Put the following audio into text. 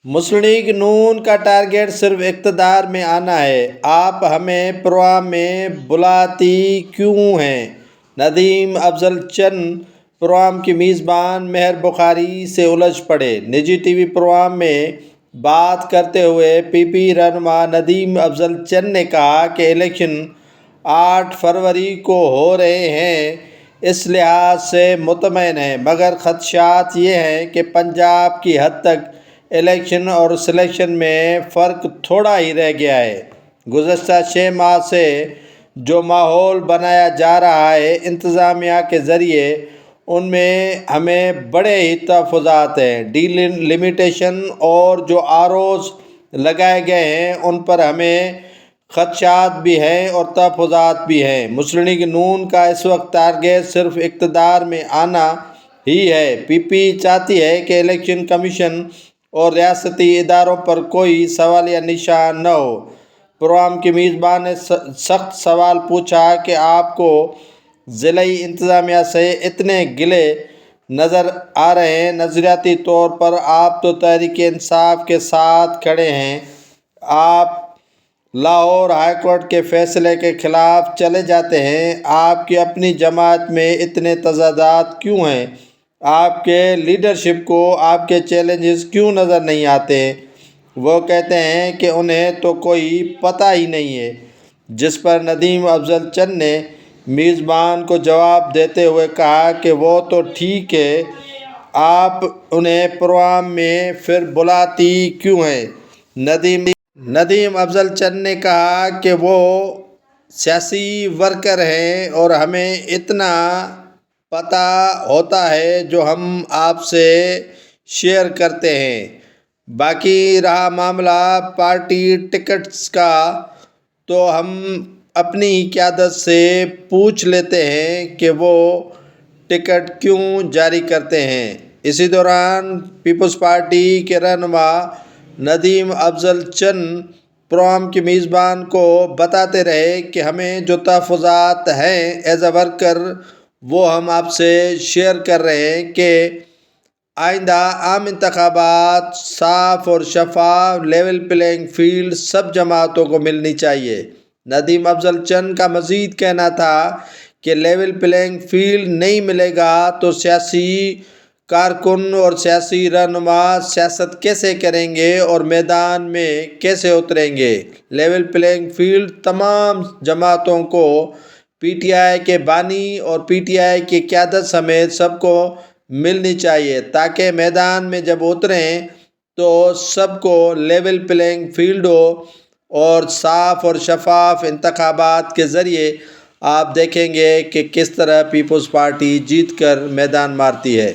مسلم league نون کا target صرف اقتدار میں آنا ہے۔ آپ ہمیں پروگرام میں بلاتی کیوں ہیں؟ ندیم افضل چند پروگرام کی میزبان مہر بخاری سے الجھ پڑے۔ نجی ٹی وی پروگرام میں بات کرتے ہوئے پی پی رہنما ندیم افضل چند نے کہا کہ الیکشن 8 فروری کو ہو رہے ہیں، اس لحاظ سے مطمئن ہیں، مگر خدشات یہ ہیں کہ پنجاب کی حد تک الیکشن اور سلیکشن میں فرق تھوڑا ہی رہ گیا ہے۔ گزشتہ 6 ماہ سے جو ماحول بنایا جا رہا ہے انتظامیہ کے ذریعے، ان میں ہمیں بڑے ہی تحفظات ہیں۔ ڈی لمیٹیشن اور جو آروز لگائے گئے ہیں ان پر ہمیں خدشات بھی ہیں اور تحفظات بھی ہیں۔ مسلم لیگ نون کا اس وقت ٹارگیٹ صرف اقتدار میں آنا ہی ہے۔ پی پی چاہتی ہے کہ الیکشن کمیشن اور ریاستی اداروں پر کوئی سوالیہ نشان نہ ہو۔ پروگرام کی میزبان نے سخت سوال پوچھا کہ آپ کو ضلعی انتظامیہ سے اتنے گلے نظر آ رہے ہیں، نظریاتی طور پر آپ تو تحریک انصاف کے ساتھ کھڑے ہیں، آپ لاہور ہائی کورٹ کے فیصلے کے خلاف چلے جاتے ہیں، آپ کی اپنی جماعت میں اتنے تضادات کیوں ہیں؟ آپ کے لیڈرشپ کو آپ کے چیلنجز کیوں نظر نہیں آتے؟ وہ کہتے ہیں کہ انہیں تو کوئی پتہ ہی نہیں ہے، جس پر ندیم افضل چند نے میزبان کو جواب دیتے ہوئے کہا کہ وہ تو ٹھیک ہے، آپ انہیں پروگرام میں پھر بلاتی کیوں ہیں؟ ندیم افضل چند نے کہا کہ وہ سیاسی ورکر ہیں اور ہمیں اتنا پتہ ہوتا ہے جو ہم آپ سے شیئر کرتے ہیں۔ باقی رہا معاملہ پارٹی ٹکٹس کا تو ہم اپنی ہی قیادت سے پوچھ لیتے ہیں کہ وہ ٹکٹ کیوں جاری کرتے ہیں۔ اسی دوران پیپلز پارٹی کے رہنما ندیم افضل چند پروگرام کی میزبان کو بتاتے رہے کہ ہمیں جو تحفظات ہیں ایز اے ورکر وہ ہم آپ سے شیئر کر رہے ہیں کہ آئندہ عام انتخابات صاف اور شفاف لیول پلینگ فیلڈ سب جماعتوں کو ملنی چاہیے۔ ندیم افضل چند کا مزید کہنا تھا کہ لیول پلینگ فیلڈ نہیں ملے گا تو سیاسی کارکن اور سیاسی رہنما سیاست کیسے کریں گے اور میدان میں کیسے اتریں گے؟ لیول پلینگ فیلڈ تمام جماعتوں کو، پی ٹی آئی کے بانی اور پی ٹی آئی کی قیادت سمیت سب کو ملنی چاہیے تاکہ میدان میں جب اتریں تو سب کو لیول پلینگ فیلڈ ہو اور صاف اور شفاف انتخابات کے ذریعے آپ دیکھیں گے کہ کس طرح پیپلز پارٹی جیت کر میدان مارتی ہے۔